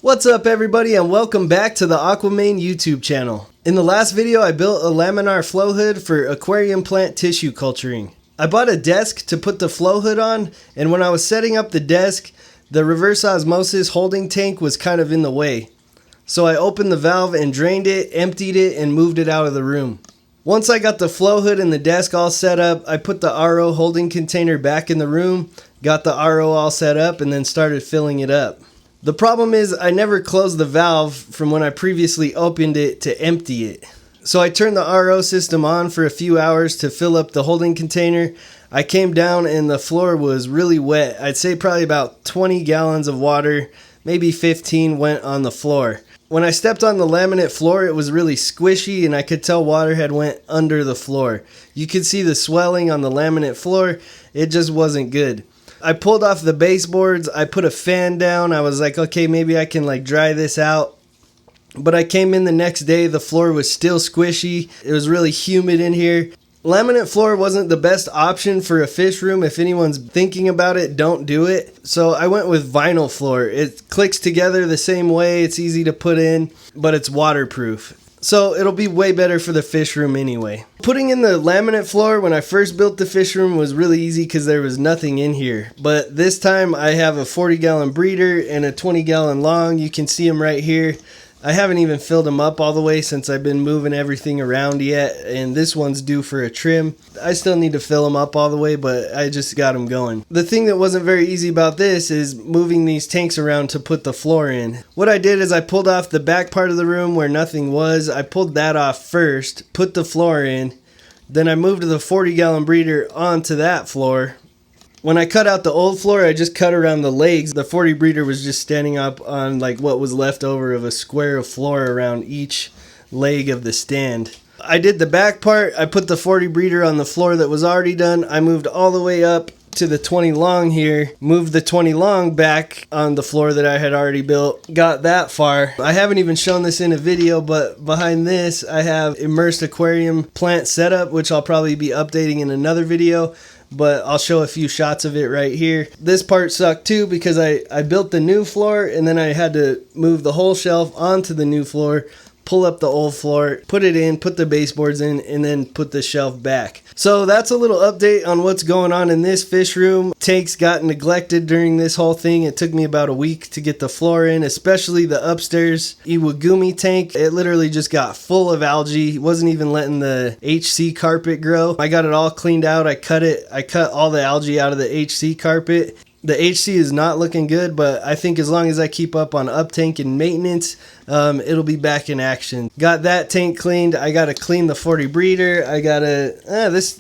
What's up everybody and welcome back to the Aquamain YouTube channel. In the last video I built a laminar flow hood for aquarium plant tissue culturing. I bought a desk to put the flow hood on, and when I was setting up the desk, the reverse osmosis holding tank was kind of in the way. So I opened the valve and drained it, emptied it, and moved it out of the room. Once I got the flow hood and the desk all set up, I put the RO holding container back in the room, got the RO all set up, and then started filling it up. The problem is I never closed the valve from when I previously opened it to empty it. So I turned the RO system on for a few hours to fill up the holding container. I came down and the floor was really wet. I'd say probably about 20 gallons of water, maybe 15 went on the floor. When I stepped on the laminate floor, it was really squishy and I could tell water had went under the floor. You could see the swelling on the laminate floor. It just wasn't good. I pulled off the baseboards, I put a fan down, I was like, okay, maybe I can dry this out. But I came in the next day, the floor was still squishy, it was really humid in here. Laminate floor wasn't the best option for a fish room. If anyone's thinking about it, don't do it. So I went with vinyl floor. It clicks together the same way, it's easy to put in, but it's waterproof. So it'll be way better for the fish room anyway. Putting in the laminate floor when I first built the fish room was really easy because there was nothing in here. But this time I have a 40-gallon breeder and a 20-gallon long. You can see them right here. I haven't even filled them up all the way since I've been moving everything around yet, and this one's due for a trim. I still need to fill them up all the way, but I just got them going. The thing that wasn't very easy about this is moving these tanks around to put the floor in. What I did is I pulled off the back part of the room where nothing was. I pulled that off first, put the floor in, then I moved the 40-gallon breeder onto that floor. When I cut out the old floor, I just cut around the legs. The 40 breeder was just standing up on what was left over of a square of floor around each leg of the stand. I did the back part. I put the 40 breeder on the floor that was already done. I moved all the way up to the 20 long here, moved the 20 long back on the floor that I had already built, got that far. I haven't even shown this in a video, but behind this I have immersed aquarium plant setup, which I'll probably be updating in another video. But I'll show a few shots of it right here. This part sucked too because I built the new floor and then I had to move the whole shelf onto the new floor, pull up the old floor, put it in, put the baseboards in, and then put the shelf back. So that's a little update on what's going on in this fish room. Tanks got neglected during this whole thing. It took me about a week to get the floor in, especially the upstairs iwagumi tank. It literally just got full of algae. It wasn't even letting the HC carpet grow. I got it all cleaned out. I cut all the algae out of the HC carpet. The HC is not looking good, but I think as long as I keep up on up tank and maintenance, it'll be back in action. Got that tank cleaned. I got to clean the 40 breeder. I got to,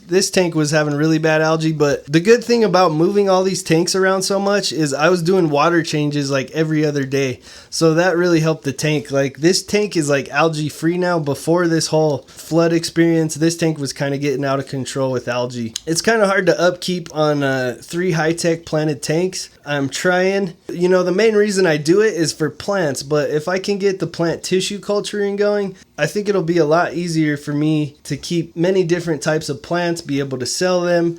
this tank was having really bad algae, but the good thing about moving all these tanks around so much is I was doing water changes every other day. So that really helped the tank. This tank is algae free now. Before this whole flood experience, this tank was kind of getting out of control with algae. It's kind of hard to upkeep on 3 high-tech planted tanks. I'm trying. The main reason I do it is for plants, but if I can get the plant tissue culturing going, I think it'll be a lot easier for me to keep many different types of plants, be able to sell them,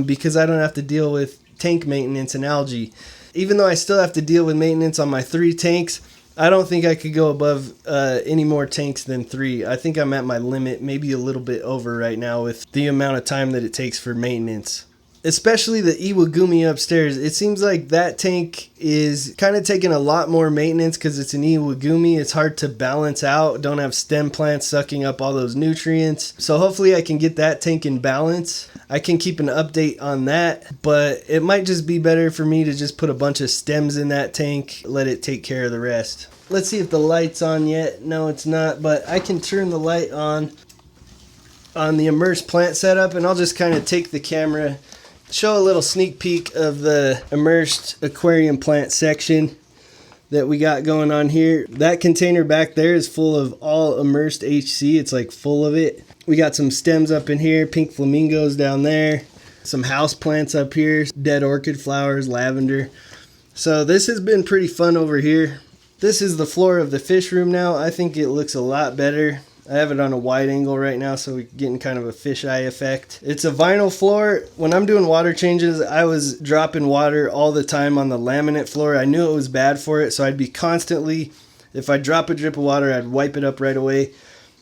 because I don't have to deal with tank maintenance and algae. Even though I still have to deal with maintenance on my 3 tanks, I don't think I could go above any more tanks than 3. I think I'm at my limit, maybe a little bit over right now with the amount of time that it takes for maintenance. Especially the iwagumi upstairs. It seems like that tank is kind of taking a lot more maintenance because it's an iwagumi. It's hard to balance out. Don't have stem plants sucking up all those nutrients. So hopefully I can get that tank in balance. I can keep an update on that, but it might just be better for me to just put a bunch of stems in that tank, let it take care of the rest. Let's see if the light's on yet. No, it's not, but I can turn the light on the immersed plant setup, and I'll just kind of take the camera, show a little sneak peek of the immersed aquarium plant section that we got going on here. That container back there is full of all immersed HC. It's full of it. We got some stems up in here, pink flamingos down there, some house plants up here, dead orchid flowers, lavender. So this has been pretty fun over here. This is the floor of the fish room now. I think it looks a lot better. I have it on a wide angle right now, so we're getting kind of a fisheye effect. It's a vinyl floor. When I'm doing water changes, I was dropping water all the time on the laminate floor. I knew it was bad for it, so I'd be constantly, if I drop a drip of water, I'd wipe it up right away.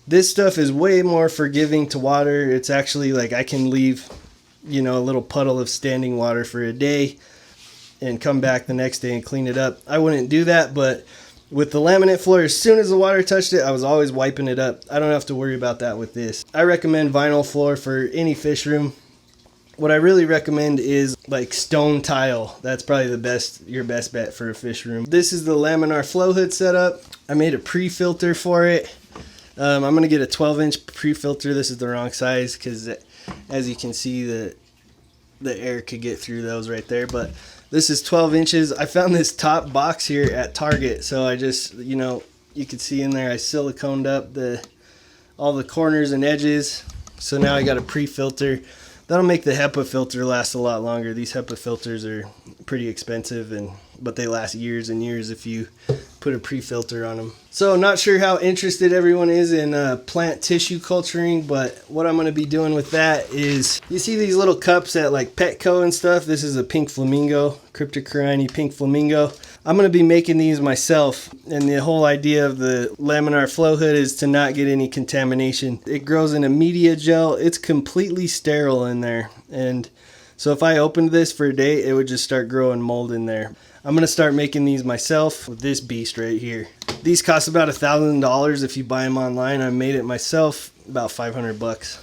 This stuff is way more forgiving to water. It's actually like I can leave, you know, a little puddle of standing water for a day and come back the next day and clean it up. I wouldn't do that, but with the laminate floor, as soon as the water touched it, I was always wiping it up. I don't have to worry about that with this. I recommend vinyl floor for any fish room. What I really recommend is like stone tile. That's probably your best bet for a fish room. This is the Laminar flow hood setup. I made a pre-filter for it. I'm going to get a 12-inch pre-filter. This is the wrong size because as you can see, the air could get through those right there. But this is 12 inches. I found this top box here at Target. So I just, you know, you can see in there I siliconed up all the corners and edges. So now I got a pre-filter. That'll make the HEPA filter last a lot longer. These HEPA filters are pretty expensive, but they last years and years if you put a pre-filter on them. So not sure how interested everyone is in plant tissue culturing, but what I'm going to be doing with that is, you see these little cups at like Petco and stuff? This is a pink flamingo, Cryptocorini pink flamingo. I'm going to be making these myself, and the whole idea of the Laminar flow hood is to not get any contamination. It grows in a media gel. It's completely sterile in there, and so if I opened this for a day, it would just start growing mold in there. I'm going to start making these myself with this beast right here. These cost about $1,000 if you buy them online. I made it myself, about 500 bucks.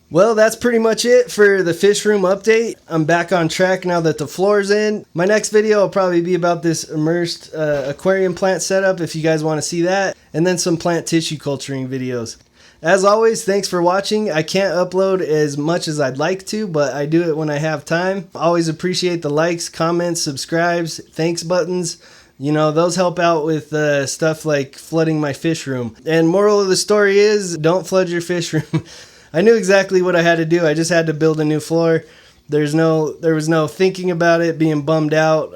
Well, that's pretty much it for the fish room update. I'm back on track now that the floor's in. My next video will probably be about this immersed aquarium plant setup if you guys want to see that, and then some plant tissue culturing videos. As always, thanks for watching. I can't upload as much as I'd like to, but I do it when I have time. Always appreciate the likes, comments, subscribes, thanks buttons. You know, those help out with stuff like flooding my fish room. And moral of the story is, don't flood your fish room. I knew exactly what I had to do. I just had to build a new floor. There was no thinking about it, being bummed out.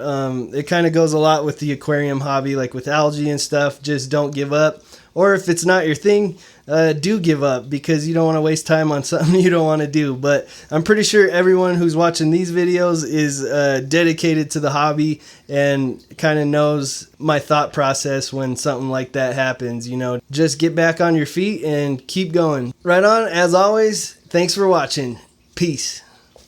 It kind of goes a lot with the aquarium hobby, like with algae and stuff. Just don't give up. Or if it's not your thing, do give up, because you don't want to waste time on something you don't want to do. But I'm pretty sure everyone who's watching these videos is dedicated to the hobby and kind of knows my thought process when something like that happens. You know, just get back on your feet and keep going. Right on. As always, thanks for watching. Peace.